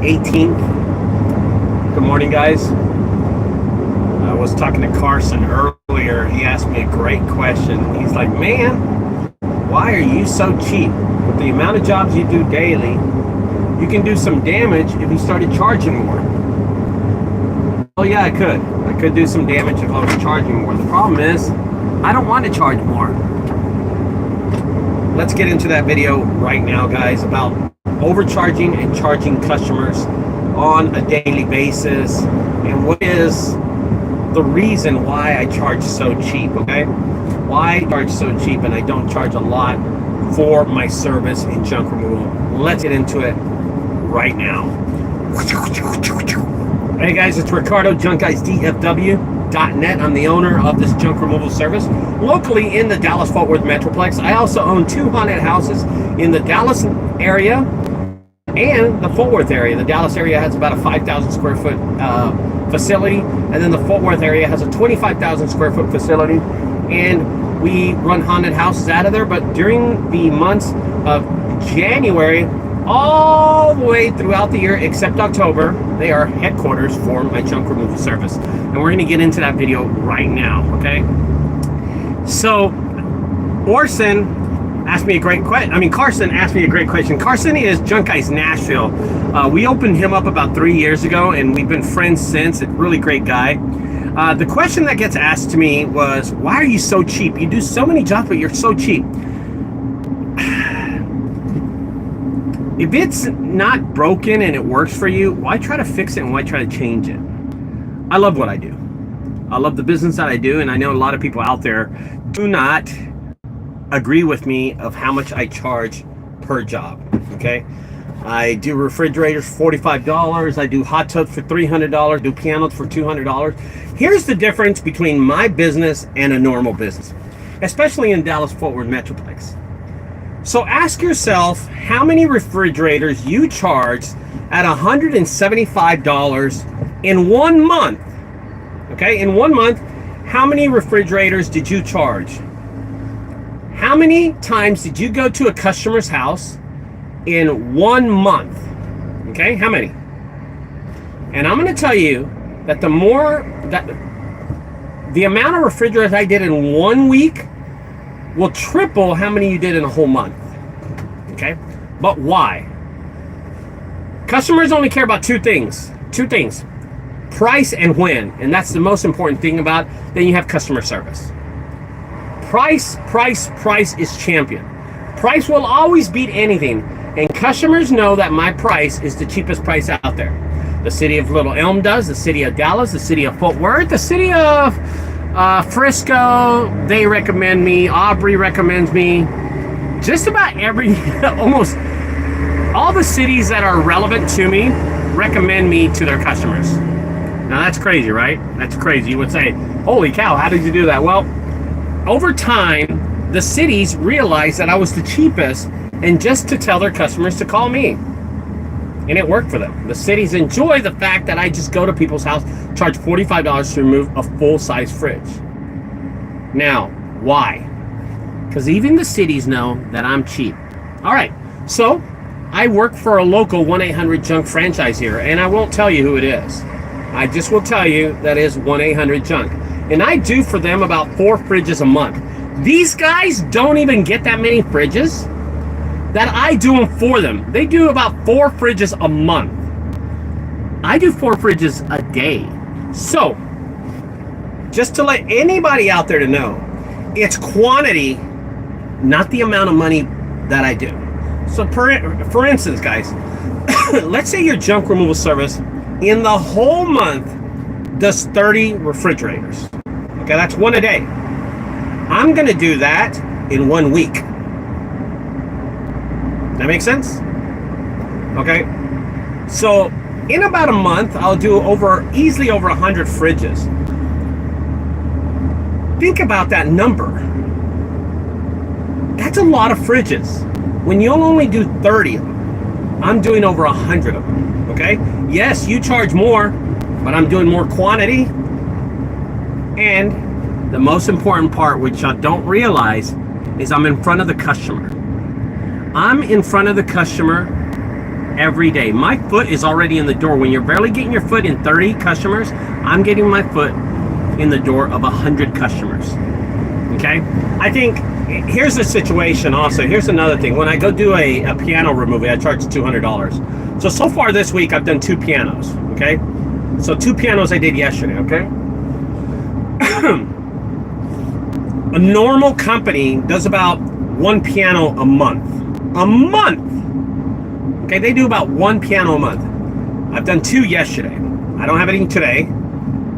18th. Good morning, guys. I was talking to Carson earlier. He asked me a great question. He's like, man, why are you so cheap? With the amount of jobs you do daily, you can do some damage if you started charging more. Oh yeah, I could do some damage if I was charging more. The problem is, I don't want to charge more. Let's get into that video right now, guys, about overcharging and charging customers on a daily basis, and what is the reason why I charge so cheap, okay? Why I charge so cheap and I don't charge a lot for my service in junk removal. Let's get into it right now. Hey guys, it's Ricardo, junkguysdfw.net. I'm the owner of this junk removal service locally in the Dallas-Fort Worth Metroplex. I also own 2 haunted houses in the Dallas area and the Fort Worth area. The Dallas area has about a 5,000 square foot facility, and then the Fort Worth area has a 25,000 square foot facility, and we run haunted houses out of there. But during the months of January all the way throughout the year except October, they are headquarters for my junk removal service, and we're going to get into that video right now. Okay, so Orson asked me a great question. Carson asked me a great question. Carson is Junk Guys Nashville. We opened him up about 3 years ago, and we've been friends since. A really great guy. The question that gets asked to me was, why are you so cheap? You do so many jobs, but you're so cheap. If it's not broken and it works for you, why try to fix it and why try to change it? I love what I do. I love the business that I do, and I know a lot of people out there do not agree with me of how much I charge per job. Okay, I do refrigerators for $45. I do hot tubs for $300. Do pianos for $200. Here's the difference between my business and a normal business, especially in Dallas-Fort Worth Metroplex. So ask yourself how many refrigerators you charge at $175 in 1 month. Okay, in 1 month, how many refrigerators did you charge? How many times did you go to a customer's house in 1 month? Okay, how many? And I'm going to tell you that the amount of refrigerators I did in 1 week will triple how many you did in a whole month. Okay, but why? Customers only care about two things, price and when, and that's the most important thing about. Then you have customer service. Price is champion. Price will always beat anything, and customers know that my price is the cheapest price out there. The city of Little Elm does, the city of Dallas, the city of Fort Worth, the city of Frisco, they recommend me. Aubrey recommends me. Just about almost all the cities that are relevant to me recommend me to their customers. Now that's crazy, right? That's crazy. You would say, holy cow, how did you do that? Well, over time, the cities realized that I was the cheapest, and just to tell their customers to call me. And it worked for them. The cities enjoy the fact that I just go to people's house, charge $45 to remove a full-size fridge. Now, why? Because even the cities know that I'm cheap. All right, so I work for a local 1-800-JUNK franchise here, and I won't tell you who it is. I just will tell you that is 1-800-JUNK. And I do for them about 4 fridges a month. These guys don't even get that many fridges that I do them for them. They do about 4 fridges a month. I do 4 fridges a day. So, just to let anybody out there to know, it's quantity, not the amount of money that I do. So, for instance, guys, let's say your junk removal service in the whole month does 30 refrigerators. Okay, that's 1 a day. I'm going to do that in 1 week. That makes sense? Okay. So in about a month, I'll do easily over 100 fridges. Think about that number. That's a lot of fridges. When you'll only do 30 of them, I'm doing over 100 of them. Okay. Yes, you charge more, but I'm doing more quantity. And the most important part, which I don't realize, is I'm in front of the customer. I'm in front of the customer every day. My foot is already in the door. When you're barely getting your foot in 30 customers, I'm getting my foot in the door of 100 customers. Okay? I think here's the situation also. Here's another thing. When I go do a piano removal, I charge $200. So far this week, I've done 2 pianos. Okay? So 2 pianos I did yesterday. Okay? A normal company does about 1 piano a month. A month! Okay, they do about 1 piano a month. I've done 2 yesterday. I don't have any today.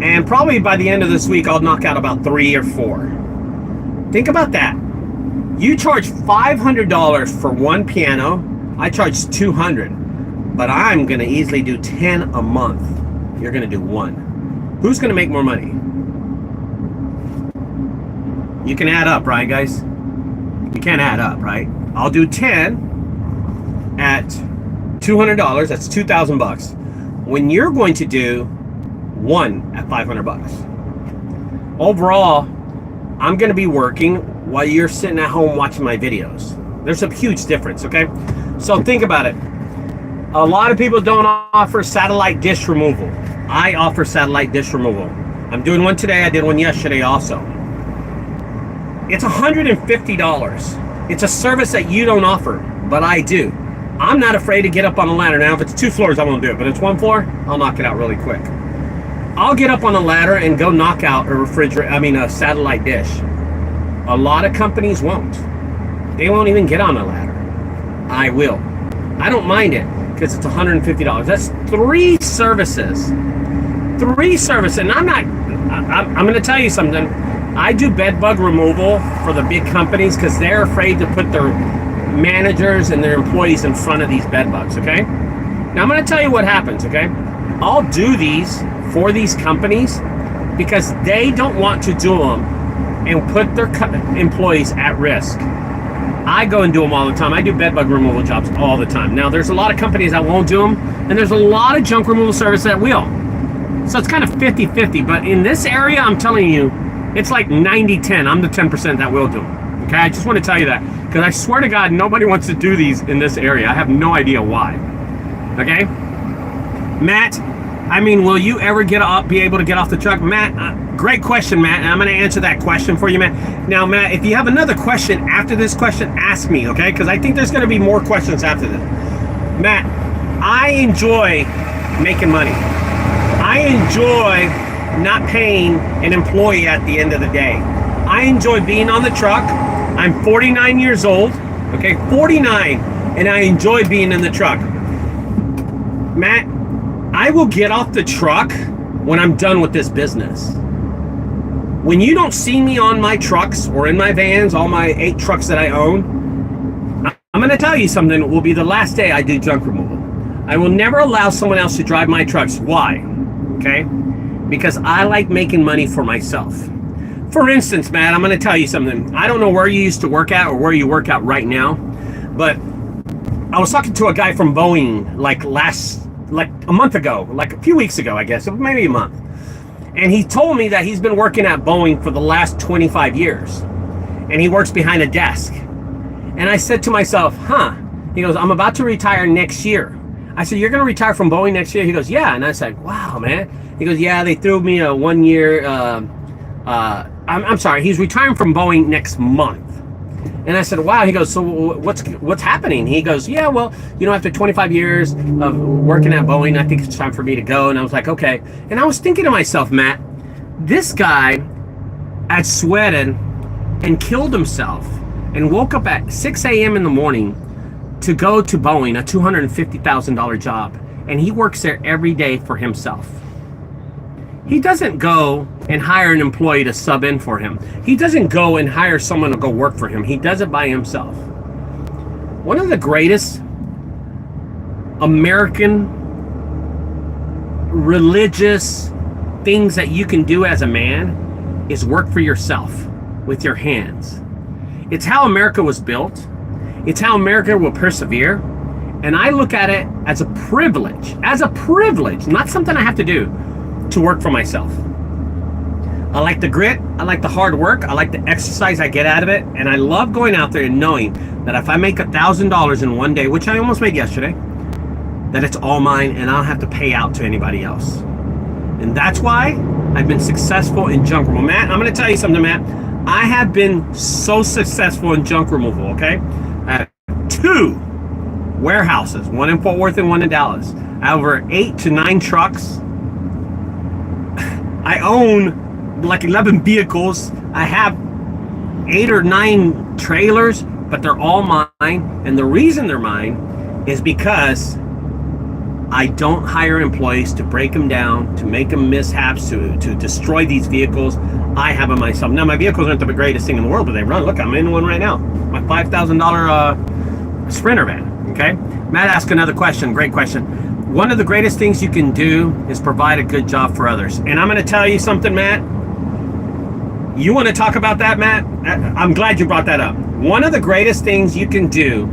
And probably by the end of this week, I'll knock out about 3 or 4. Think about that. You charge $500 for 1 piano. I charge $200. But I'm going to easily do 10 a month. You're going to do 1. Who's going to make more money? You can add up, right, guys? You can't add up, right? I'll do 10 at $200. That's $2,000. When you're going to do 1 at $500. Overall, I'm going to be working while you're sitting at home watching my videos. There's a huge difference, okay? So think about it. A lot of people don't offer satellite dish removal. I offer satellite dish removal. I'm doing one today. I did one yesterday also. It's $150. It's a service that you don't offer, but I do. I'm not afraid to get up on a ladder. Now, if it's 2 floors, I won't do it, but it's 1 floor, I'll knock it out really quick. I'll get up on a ladder and go knock out a satellite dish. A lot of companies won't. They won't even get on a ladder. I will. I don't mind it because it's $150. That's 3 services. 3 services. And I'm going to tell you something. I do bed bug removal for the big companies because they're afraid to put their managers and their employees in front of these bed bugs, okay? Now I'm going to tell you what happens, okay? I'll do these for these companies because they don't want to do them and put their employees at risk. I go and do them all the time. I do bed bug removal jobs all the time. Now there's a lot of companies that won't do them, and there's a lot of junk removal service that will. So it's kind of 50-50, but in this area, I'm telling you, it's like 90-10. I'm the 10% that will do them. Okay, I just want to tell you that because I swear to God, nobody wants to do these in this area. I have no idea why. Okay, Matt. I mean, will you ever be able to get off the truck, Matt? Great question, Matt. And I'm going to answer that question for you, Matt. Now, Matt, if you have another question after this question, ask me, okay? Because I think there's going to be more questions after this. Matt, I enjoy making money. I enjoy not paying an employee at the end of the day. I enjoy being on the truck. I'm 49 years old, okay, 49, and I enjoy being in the truck. Matt, I will get off the truck when I'm done with this business. When you don't see me on my trucks or in my vans, all my 8 trucks that I own, I'm going to tell you something. It will be the last day I do junk removal. I will never allow someone else to drive my trucks. Why? Okay? Because I like making money for myself. For instance, Matt, I'm going to tell you something. I don't know where you used to work at or where you work at right now, but I was talking to a guy from Boeing like a month ago, like a few weeks ago, I guess, maybe a month. And he told me that he's been working at Boeing for the last 25 years. And he works behind a desk. And I said to myself, He goes, I'm about to retire next year. I said, you're going to retire from Boeing next year? He goes, yeah. And I said, wow, man. He goes, yeah, they threw me a 1 year, I'm sorry, he's retiring from Boeing next month. And I said, wow. He goes, so what's happening? He goes, yeah, well, after 25 years of working at Boeing, I think it's time for me to go. And I was like, okay. And I was thinking to myself, Matt, this guy had sweated and killed himself and woke up at 6 a.m. in the morning to go to Boeing, a $250,000 job. And he works there every day for himself. He doesn't go and hire an employee to sub in for him. He doesn't go and hire someone to go work for him. He does it by himself. One of the greatest American religious things that you can do as a man is work for yourself with your hands. It's how America was built. It's how America will persevere. And I look at it as a privilege, not something I have to do, to work for myself. I like the grit, I like the hard work, I like the exercise I get out of it, and I love going out there and knowing that if I make $1,000 in one day, which I almost made yesterday, that it's all mine and I don't have to pay out to anybody else. And that's why I've been successful in junk removal. Matt, I'm going to tell you something, Matt. I have been so successful in junk removal, okay? I have 2 warehouses, one in Fort Worth and one in Dallas. I have over 8 to 9 trucks. I own like 11 vehicles. I have 8 or 9 trailers, but they're all mine. And the reason they're mine is because I don't hire employees to break them down, to make them mishaps, to destroy these vehicles. I have them myself. Now, my vehicles aren't the greatest thing in the world, but they run. Look, I'm in one right now. My $5,000 Sprinter van, okay? Matt asked another question, great question. One of the greatest things you can do is provide a good job for others. And I'm going to tell you something, Matt. You want to talk about that, Matt? I'm glad you brought that up. One of the greatest things you can do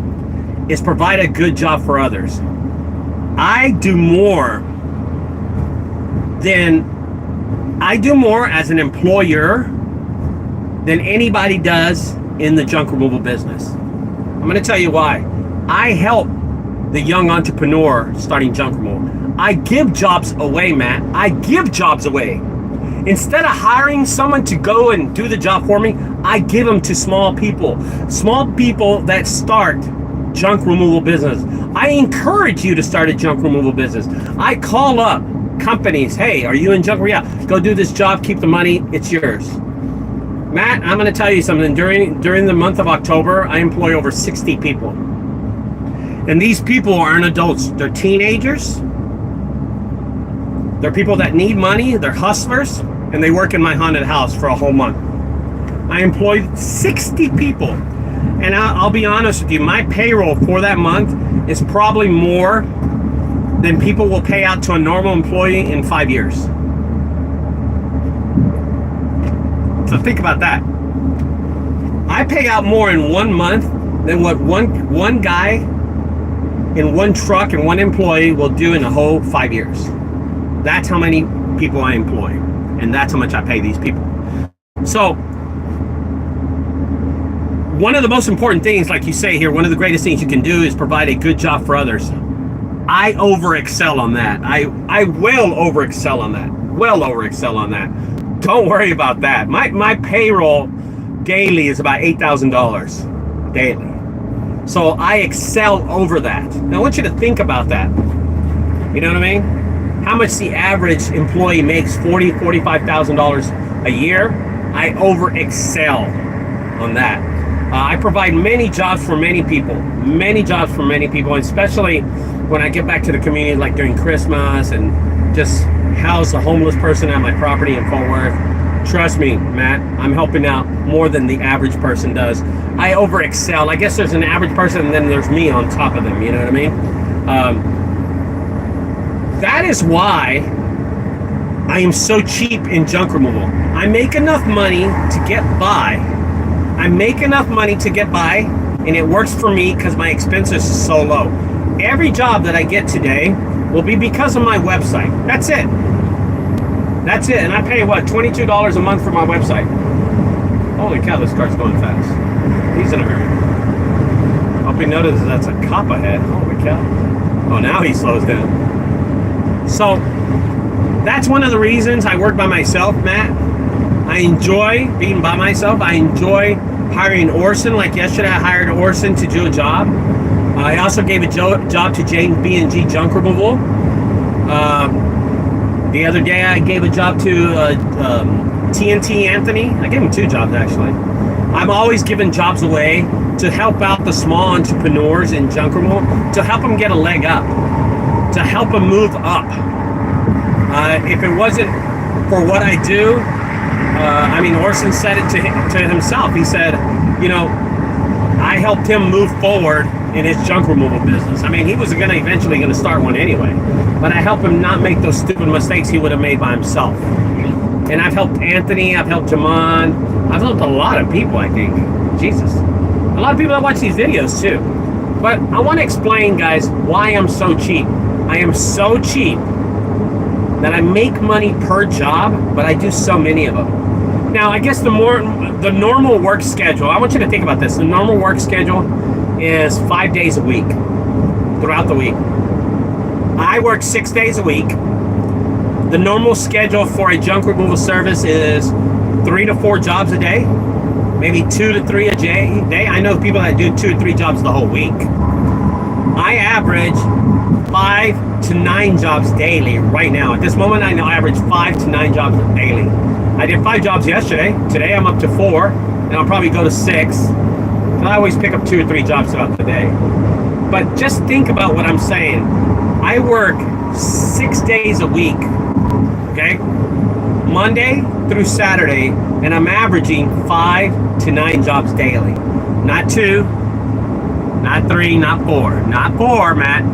is provide a good job for others. I do more as an employer than anybody does in the junk removal business. I'm going to tell you why. I help the young entrepreneur starting junk removal. I give jobs away, Matt. I give jobs away. Instead of hiring someone to go and do the job for me, I give them to small people that start junk removal business. I encourage you to start a junk removal business. I call up companies. Hey, are you in junk? Yeah, go do this job, keep the money, it's yours. Matt, I'm going to tell you something. During the month of October, I employ over 60 people. And these people aren't adults. They're teenagers. They're people that need money. They're hustlers. And they work in my haunted house for a whole month. I employed 60 people. And I'll be honest with you, my payroll for that month is probably more than people will pay out to a normal employee in 5 years. So think about that. I pay out more in 1 month than what one guy in one truck and one employee will do in a whole 5 years. That's how many people I employ. And that's how much I pay these people. So one of the most important things, like you say here, one of the greatest things you can do is provide a good job for others. I over-excel on that. I will over-excel on that. Well over-excel on that. Don't worry about that. My payroll daily is about $8,000 daily. So I excel over that. Now I want you to think about that. You know what I mean? How much the average employee makes, $40,000, $45,000 a year. I over-excel on that. I provide many jobs for many people, and especially when I get back to the community, like during Christmas, and just house a homeless person at my property in Fort Worth. Trust me, Matt, I'm helping out more than the average person does. I over-excel. I guess there's an average person, and then there's me on top of them, you know what I mean? That is why I am so cheap in junk removal. I make enough money to get by. And it works for me because my expenses are so low. Every job that I get today will be because of my website. That's it. And I pay, what, $22 a month for my website. Holy cow, this car's going fast. He's in a hurry. Hope he notices that's a cop ahead. Holy cow. Oh, now he slows down. So that's one of the reasons I work by myself, Matt. I enjoy being by myself. I enjoy hiring Orson. Like yesterday, I hired Orson to do a job. I also gave a job to James B&G Junk Removal. The other day, I gave a job to TNT Anthony. I gave him 2 jobs, actually. I'm always giving jobs away to help out the small entrepreneurs in junk removal, to help them get a leg up, to help them move up. If it wasn't for what I do, Orson said it to himself. He said, I helped him move forward in his junk removal business. He was eventually going to start one anyway, but I helped him not make those stupid mistakes he would have made by himself. And I've helped Anthony, I've helped Jamon, I've helped a lot of people, I think. Jesus. A lot of people that watch these videos too. But I want to explain, guys, why I'm so cheap. I am so cheap that I make money per job, but I do so many of them. Now, I guess the normal work schedule, I want you to think about this. The normal work schedule is 5 days a week, throughout the week. I work 6 days a week. The normal schedule for a junk removal service is 3 to 4 jobs a day, maybe 2 to 3 a day. I know people that do 2 to 3 jobs the whole week. I average 5 to 9 jobs daily right now. At this moment, I know I average 5 to 9 jobs daily. I did 5 jobs yesterday. Today I'm up to 4, and I'll probably go to 6. I always pick up 2 or 3 jobs throughout the day. But just think about what I'm saying. I work 6 days a week, okay? Monday through Saturday, and I'm averaging 5 to 9 jobs daily. Not 2, not 3, not 4. Not 4, Matt.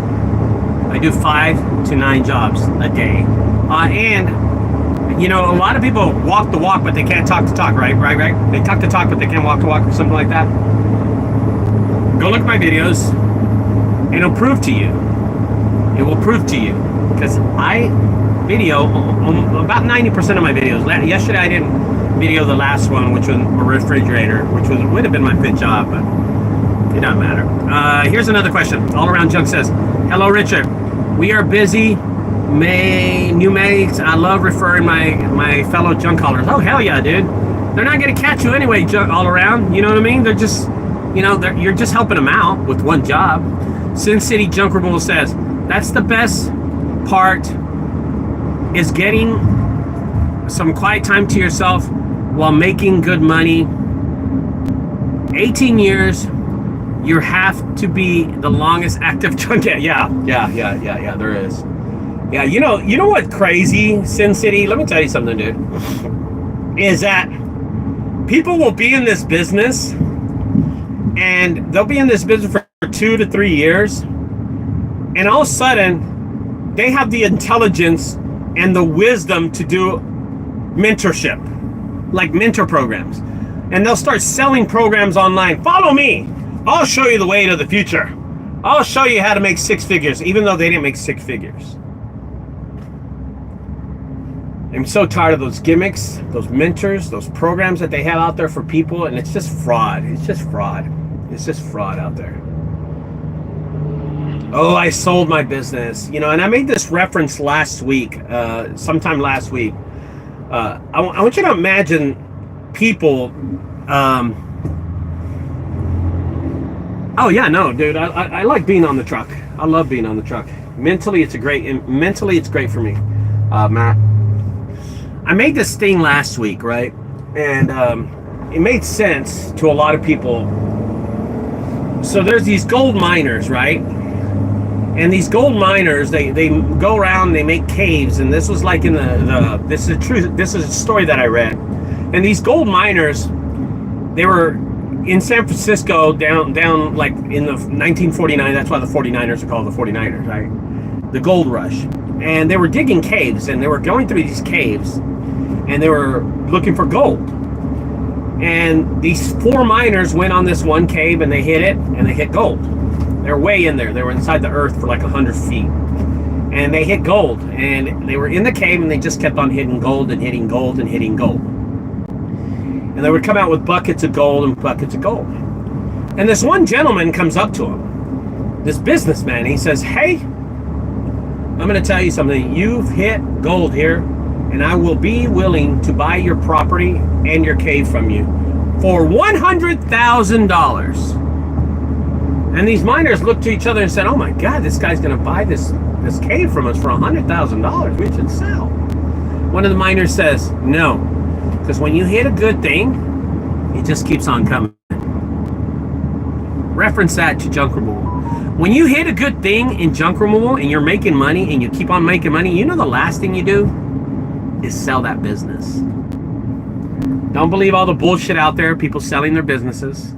I do 5 to 9 jobs a day. And, you know, a lot of people walk the walk, but they can't talk the talk, right? They talk the talk, but they can't walk the walk, or something like that. Go look at my videos, and it'll prove to you. It will prove to you. Because I video about 90% of my videos. Yesterday I didn't video the last one, which was a refrigerator, which would have been my 5th job, but it doesn't matter. Here's another question. All Around Junk says, hello, Richard. We are busy. New makes. I love referring my fellow junk haulers. Oh, hell yeah, dude. They're not going to catch you anyway, All Around. You know what I mean? They're just, you know, you're just helping them out with one job. Sin City Junk Removal says, that's the best part, is getting some quiet time to yourself while making good money. 18 years, you have to be the longest active junk. Yeah, there is. Yeah, you know what crazy, Sin City? Let me tell you something, dude. Is that people will be in this business, and they'll be in this business for 2 to 3 years, and all of a sudden, they have the intelligence and the wisdom to do mentorship, like mentor programs. And they'll start selling programs online. Follow me. I'll show you the way to the future. I'll show you how to make 6 figures, even though they didn't make 6 figures. I'm so tired of those gimmicks, those mentors, those programs that they have out there for people, and it's just fraud. It's just fraud. It's just fraud out there. Oh, I sold my business. You know, and I made this reference last week, sometime last week. I want you to imagine people. Oh yeah, no, dude. I like being on the truck. I love being on the truck. Mentally, it's great for me, Matt. I made this thing last week, right? And it made sense to a lot of people. So there's these gold miners, right? And these gold miners, they go around, they make caves, and this was like in this is a story that I read. And these gold miners, they were in San Francisco down like in the 1949, that's why the 49ers are called the 49ers, right? The gold rush. And they were digging caves, and they were going through these caves, and they were looking for gold. And these 4 miners went on this one cave, and they hit it, and they hit gold. They're way in there. They were inside the earth for like 100 feet. And they hit gold. And they were in the cave, and they just kept on hitting gold and hitting gold and hitting gold. And they would come out with buckets of gold and buckets of gold. And this one gentleman comes up to him, this businessman. He says, hey, I'm going to tell you something. You've hit gold here, and I will be willing to buy your property and your cave from you for $100,000. And these miners looked to each other and said, oh my God, this guy's going to buy this cave from us for $100,000. We should sell. One of the miners says, no, because when you hit a good thing, it just keeps on coming. Reference that to junk removal. When you hit a good thing in junk removal and you're making money and you keep on making money, you know the last thing you do is sell that business. Don't believe all the bullshit out there, people selling their businesses.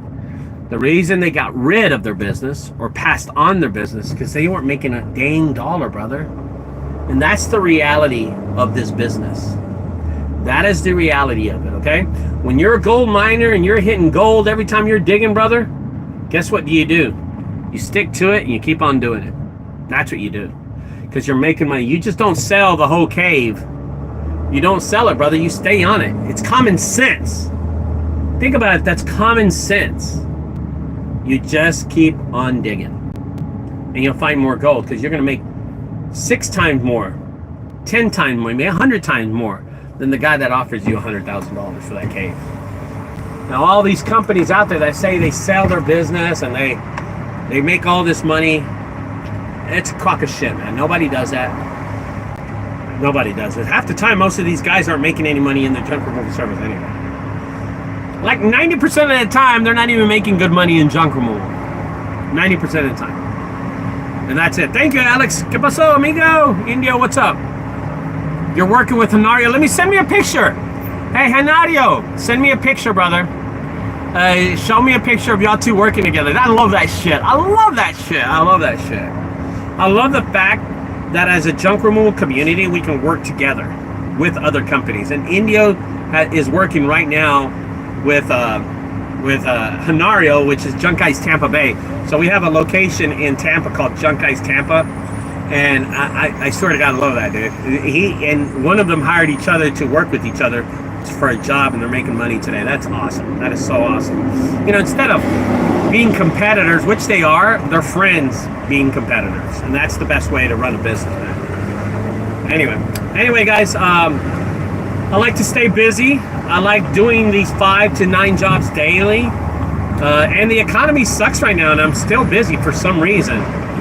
The reason they got rid of their business or passed on their business because they weren't making a dang dollar, brother. And that's the reality of this business. That is the reality of it, okay? When you're a gold miner and you're hitting gold every time you're digging, brother, guess what do? You stick to it and you keep on doing it. That's what you do. Because you're making money. You just don't sell the whole cave. You don't sell it, brother. You stay on it. It's common sense. Think about it. That's common sense. You just keep on digging. And you'll find more gold because you're going to make 6 times more, 10 times more, maybe 100 times more than the guy that offers you $100,000 for that cave. Now, all these companies out there that say they sell their business and they make all this money, it's a crock of shit, man. Nobody does that. Nobody does it. Half the time, most of these guys aren't making any money in the junk removal service anyway. Like 90% of the time, they're not even making good money in junk removal. 90% of the time. And that's it. Thank you, Alex. ¿Qué pasó, amigo? Indio, what's up? You're working with Hanario. Send me a picture. Hey, Hanario, send me a picture, brother. Show me a picture of y'all two working together. I love that shit. I love that shit. I love that shit. I love the fact that as a junk removal community, we can work together with other companies. And Indio is working right now with Hanario, which is Junk Guys Tampa Bay. So we have a location in Tampa called Junk Guys Tampa, and I swear to God, I love that dude. He and one of them hired each other to work with each other for a job, and they're making money today. That's awesome. That is so awesome. You know, instead of being competitors, which they are, they're friends being competitors, and that's the best way to run a business, man. Anyway, guys, I like to stay busy. I like doing these 5 to 9 jobs daily, and the economy sucks right now, and I'm still busy for some reason.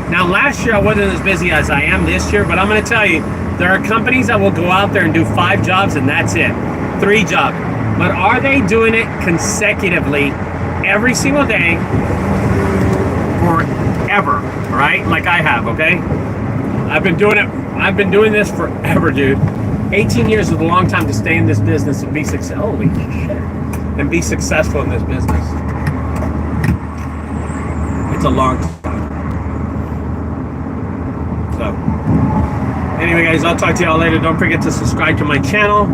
Now, last year I wasn't as busy as I am this year, but I'm going to tell you, there are companies that will go out there and do 5 jobs, and that's it. 3 jobs. But are they doing it consecutively every single day forever, right? Like I have, okay? I've been doing this forever, dude. 18 years is a long time to stay in this business and be successful. Holy shit. And be successful in this business. It's a long time. So, anyway, guys, I'll talk to y'all later. Don't forget to subscribe to my channel.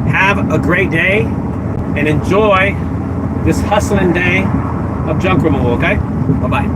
Have a great day and enjoy this hustling day of junk removal, okay? Bye-bye.